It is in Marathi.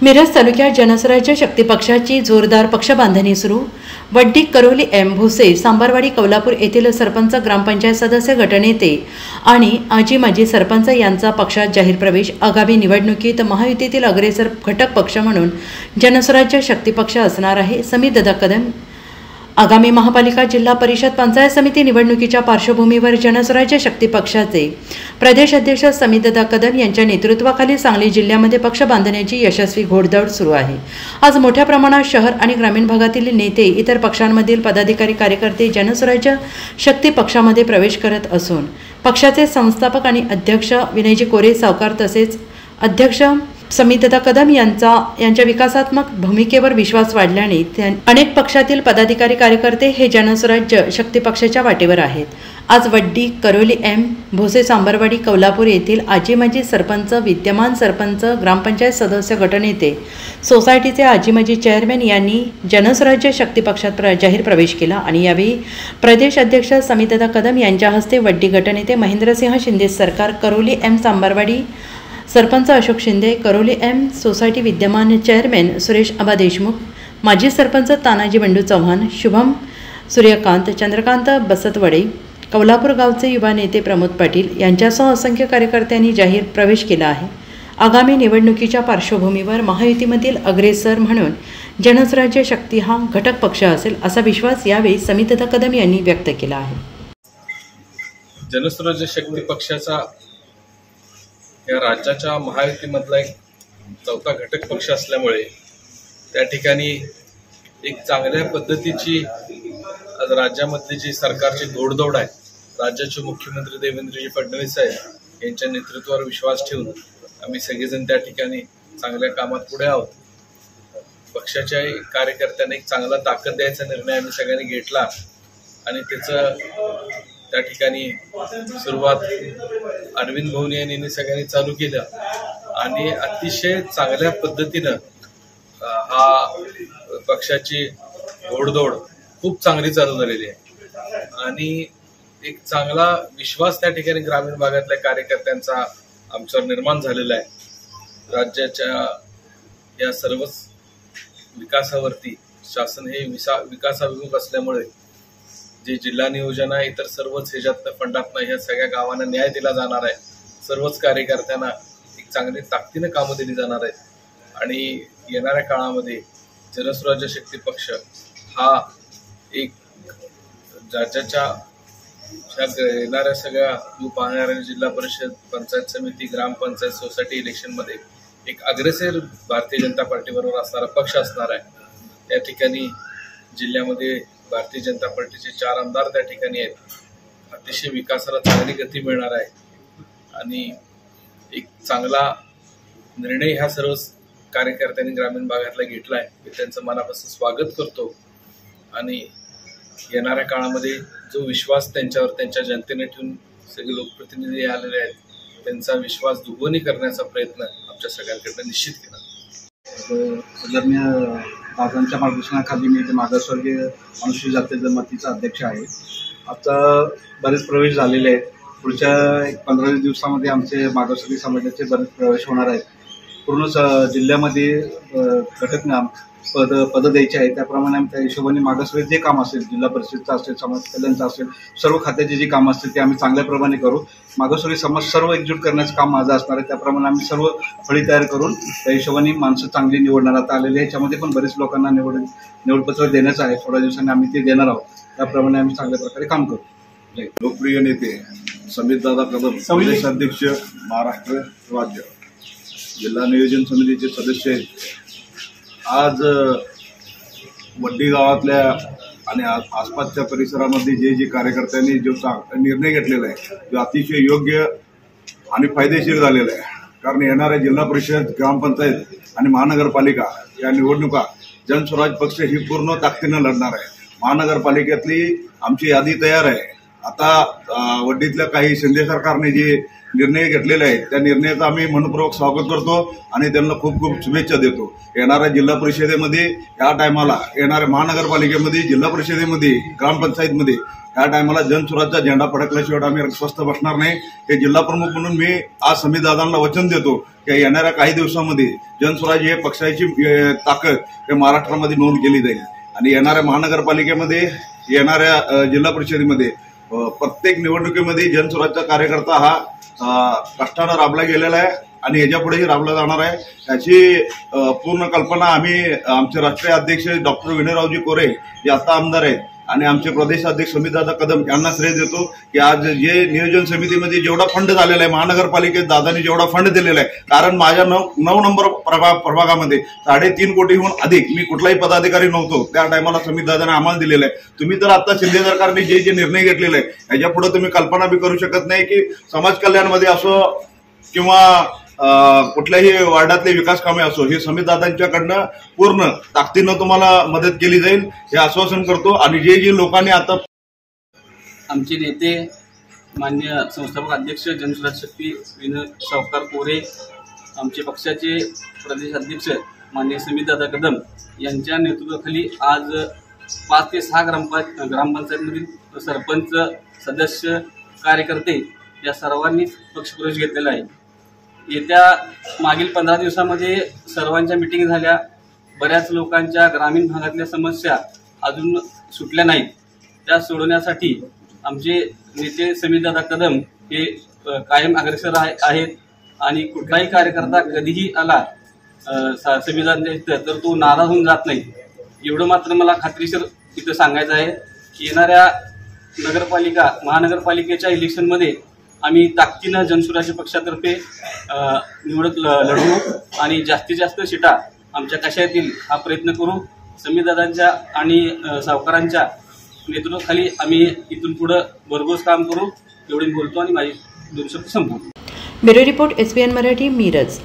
मिरज तालुक्यात जनस्वराज्य शक्ती पक्षाची जोरदार पक्षबांधणी सुरू। वड्डी, करोली एम भोसे, सांबारवाडी, कौलापूर येथील सरपंच, ग्रामपंचायत सदस्य, गटनेते आणि आजी माजी सरपंच यांचा पक्षात जाहीर प्रवेश। आगामी निवडणुकीत महायुतीतील अग्रेसर घटक पक्ष म्हणून जनस्वराज्य शक्ती पक्ष असणार आहे। समीरदादा कदम आगामी महापालिका, जिल्हा परिषद, पंचायत समिती निवडणुकीच्या पार्श्वभूमीवर जनस्वराज्य शक्ती पक्षाचे प्रदेश अध्यक्ष समीरदादा कदम यांच्या नेतृत्वाखाली सांगली जिल्ह्यामध्ये पक्ष बांधण्याची यशस्वी घोडदौड सुरू आहे। आज मोठ्या प्रमाणात शहर आणि ग्रामीण भागातील नेते, इतर पक्षांमधील पदाधिकारी, कार्यकर्ते जनस्वराज्य शक्ती पक्षामध्ये प्रवेश करत असून पक्षाचे संस्थापक आणि अध्यक्ष विनयजी कोरे सावकार तसेच अध्यक्ष समीरदादा कदम यांच्या विकासात्मक भूमिकेवर विश्वास वाढल्याने अनेक पक्षातील पदाधिकारी, कार्यकर्ते हे जनस्वराज्य शक्ती पक्षाच्या वाटेवर आहेत। आज वड्डी, करोली एम भोसे, सांबारवाडी, कौलापूर येथील आजी माजी सरपंच, विद्यमान सरपंच, ग्रामपंचायत सदस्य, गटनेते, सोसायटीचे आजी माजी चेअरमॅन यांनी जनस्वराज्य शक्ती पक्षात जाहीर प्रवेश केला आणि यावेळी प्रदेश अध्यक्ष समीरदादा कदम यांच्या हस्ते वड्डी गटनेते महेंद्रसिंह शिंदे सरकार, करोली एम सांबारवाडी सरपंच अशोक शिंदे, करोली एम सोसायटी विद्यमान चेअरमॅन सुरेश आबा देशमुख, माजी सरपंच तानाजी बंडू चव्हाण, शुभम सूर्यकांत, चंद्रकांत बसतवडे, कौलापूर गावचे युवा नेते प्रमोद पाटील यांच्यासह असंख्य कार्यकर्त्यांनी जाहीर प्रवेश केला आहे। आगामी निवडणुकीच्या पार्श्वभूमीवर महायुतीमधील अग्रेसर म्हणून जनस्वराज्य शक्ती हा घटक पक्ष असेल असा विश्वास यावेळी समीरदादा कदम यांनी व्यक्त केला आहे। जनस्वराज्य शक्ती पक्षाचा या राज्याच्या महायुतीमधला एक चौथा घटक पक्ष असल्यामुळे त्या ठिकाणी एक चांगल्या पद्धतीची आज राज्यामधली जी सरकारची घोडदौड आहे, राज्याचे मुख्यमंत्री देवेंद्रजी फडणवीस साहेब यांच्या नेतृत्वावर विश्वास ठेवून आम्ही सगळेजण त्या ठिकाणी चांगल्या कामात पुढे आहोत। पक्षाच्या कार्यकर्त्यांना एक चांगला ताकद द्यायचा निर्णय आम्ही सगळ्यांनी घेतला आणि त्याचं त्या ठिकाणी सुरुवात अरविंद भवनी यांनी सगळ्यांनी चालू केलं आणि अतिशय चांगल्या पद्धतीनं हा पक्षाची घोडदौड खूप चांगली चालू झालेली आहे आणि एक चांगला विश्वास त्या ठिकाणी ग्रामीण भागातल्या कार्यकर्त्यांचा आमच्यावर निर्माण झालेला आहे। राज्याच्या या सर्वच विकासावरती शासन हे विकासाभिमुख असल्यामुळे जे जिल्हा नियोजन आहे, इतर सर्वच ह्याच्यात फंडातनं ह्या सगळ्या गावांना न्याय दिला जाणार आहे। सर्वच कार्यकर्त्यांना एक चांगली ताकदीनं कामं दिली जाणार आहेत आणि येणाऱ्या काळामध्ये जनस्वराज्य शक्ती पक्ष हा एक राज्याच्या येणाऱ्या सगळ्या पाहणाऱ्या जिल्हा परिषद, पंचायत समिती, ग्रामपंचायत, सोसायटी इलेक्शनमध्ये एक अग्रेसर भारतीय जनता पार्टीबरोबर असणारा पक्ष असणार आहे। त्या ठिकाणी जिल्ह्यामध्ये भारतीय जनता पार्टीचे 4 आमदार त्या ठिकाणी आहेत। अतिशय विकासाला चांगली गती मिळणार आहे आणि एक चांगला निर्णय ह्या सर्व कार्यकर्त्यांनी ग्रामीण भागातला घेतला आहे। मी त्यांचं मनापासून स्वागत करतो आणि येणाऱ्या काळामध्ये जो विश्वास त्यांच्यावर त्यांच्या जनतेने ठेवून सगळे लोकप्रतिनिधी आलेले आहेत, त्यांचा विश्वास दुप्पट करण्याचा प्रयत्न आमच्या सगळ्यांकडनं निश्चित केला। दादांच्या मार्गदर्शनाखाली मी मागासवर्गीय अनुसूचित जाती जमातीचा अध्यक्ष आहे। आता बरेच प्रवेश झालेले आहेत। पुढच्या 15 दिवसामध्ये आमचे मागासवर्गीय समाजाचे बरेच प्रवेश होणार आहेत। पूर्ण जिल्ह्यामध्ये घटक पद द्यायचे आहेत, त्याप्रमाणे आम्ही त्या हिशोबाने मागासवर्गीय जे काम असेल, जिल्हा परिषदचं असेल, समाज कल्याणचं असेल, सर्व खात्याचे जे काम असतील ते आम्ही चांगल्या प्रमाणे करू। मागासवर्गीय समाज सर्व एकजूट करण्याचं काम माझं असणार आहे। त्याप्रमाणे आम्ही सर्व फळी तयार करून त्या हिशोबाने माणसं चांगली निवडणार आता आलेले आहे। याच्यामध्ये पण बरेच लोकांना निवडपत्र देण्याचं आहे। थोड्या दिवसांनी आम्ही ते देणार आहोत। त्याप्रमाणे आम्ही चांगल्या प्रकारे काम करू। लोकप्रिय नेते समीरदादा कदम, प्रदेश अध्यक्ष महाराष्ट्र राज्य, जिल्हा नियोजन समितीचे सदस्य आहेत। आज वड्डी गावातल्या आणि आसपासच्या परिसरामध्ये जे कार्यकर्त्यांनी जो निर्णय घेतलेला आहे तो अतिशय योग्य आणि फायदेशीर झालेला आहे। कारण येणाऱ्या जिल्हा परिषद, ग्रामपंचायत आणि महानगरपालिका या निवडणुका जनस्वराज पक्ष ही पूर्ण ताकदीनं लढणार आहे। महानगरपालिकेतली आमची यादी तयार आहे। आता वड्डीतल्या काही शिंदे सरकारने जी निर्णय घेतलेले आहेत त्या निर्णयाचं आम्ही मनपूर्वक स्वागत करतो आणि त्यांना खूप खूप शुभेच्छा देतो. येणाऱ्या जिल्हा परिषदेमध्ये या टायमाला, येणाऱ्या महानगरपालिकेमध्ये, जिल्हा परिषदेमध्ये, ग्रामपंचायतमध्ये या टायमाला जनसुराजचा झेंडा फडकल्याशिवाय आम्ही स्वस्थ बसणार नाही. हे जिल्हा प्रमुख म्हणून मी आज समीरदादांना वचन देतो की येणाऱ्या काही दिवसामध्ये जनसुराज हे पक्षाची ताकद हे महाराष्ट्रामध्ये नोंद केली जाईल आणि येणाऱ्या महानगरपालिकेमध्ये, येणाऱ्या जिल्हा परिषदेमध्ये प्रत्येक निवडणुकीमध्ये जनसुराजचा कार्यकर्ता हा कष्टानं राबला गेलेला आहे आणि याच्यापुढेही राबला जाणार आहे. याची पूर्ण कल्पना आम्ही आमचे राष्ट्रीय अध्यक्ष डॉक्टर विनयरावजी कोरे जे आता आमदार आहेत आणि आमचे प्रदेश अध्यक्ष समीरदादा कदम यांना श्रेय देतो की आज जे नियोजन समितीमध्ये जेवढा फंड झालेला आहे, महानगरपालिकेत दादांनी जेवढा फंड दिलेला आहे, कारण माझ्या 9 नंबर प्रभागामध्ये 3.5 कोटीहून अधिक मी कुठलाही पदाधिकारी नव्हतो त्या टायमाला समीरदादांनी आम्हाला दिलेला आहे. तुम्ही तर आता शिंदे सरकारने जे जे निर्णय घेतलेले आहे याच्या पुढे तुम्ही कल्पना बी करू शकत नाही की समाज कल्याणमध्ये असो किंवा कुठल्याही वार्डातले विकास कामे असो हे समीरदादांच्याकडनं पूर्ण ताकदीनं तुम्हाला मदत केली जाईल हे आश्वासन करतो. आणि जे जे लोकांनी आता आमचे नेते मान्य संस्थापक अध्यक्ष जनसुराज शक्ती विनय सावकार कोरे, आमचे पक्षाचे प्रदेश अध्यक्ष मान्य समीरदादा कदम यांच्या नेतृत्वाखाली आज 5 ते 6 ग्रामपंचायतमधील सरपंच, सदस्य, कार्यकर्ते या सर्वांनी पक्षप्रवेश घेतलेला आहे. येत्या मागील 15 दिवसामध्ये सर्वांच्या मिटिंग झाल्या. बऱ्याच लोकांच्या ग्रामीण भागातल्या समस्या अजून सुटल्या नाहीत. त्या सोडवण्यासाठी आमचे नेते समीरदादा कदम हे कायम अग्रेसर आहेत आणि कुठलाही कार्यकर्ता कधीही आला समीरदादांच्या इथं तर तो नाराज होऊन जात नाही. एवढं मात्र मला खात्रीशीर इथं सांगायचं आहे की येणाऱ्या महानगरपालिकेच्या इलेक्शनमध्ये आम्ही ताकदीनं जनसुराज्य पक्षातर्फे निवडणूक लढवू आणि जास्तीत जास्त सीटा आमच्या कशा येतील हा प्रयत्न करू. समीरदादांच्या आणि सावकारांच्या नेतृत्वाखाली आम्ही इथून पुढे भरघोस काम करू एवढे बोलतो आणि माझी 2 शब्द संपवतो. Bureau report SBN Marathi, Miraj.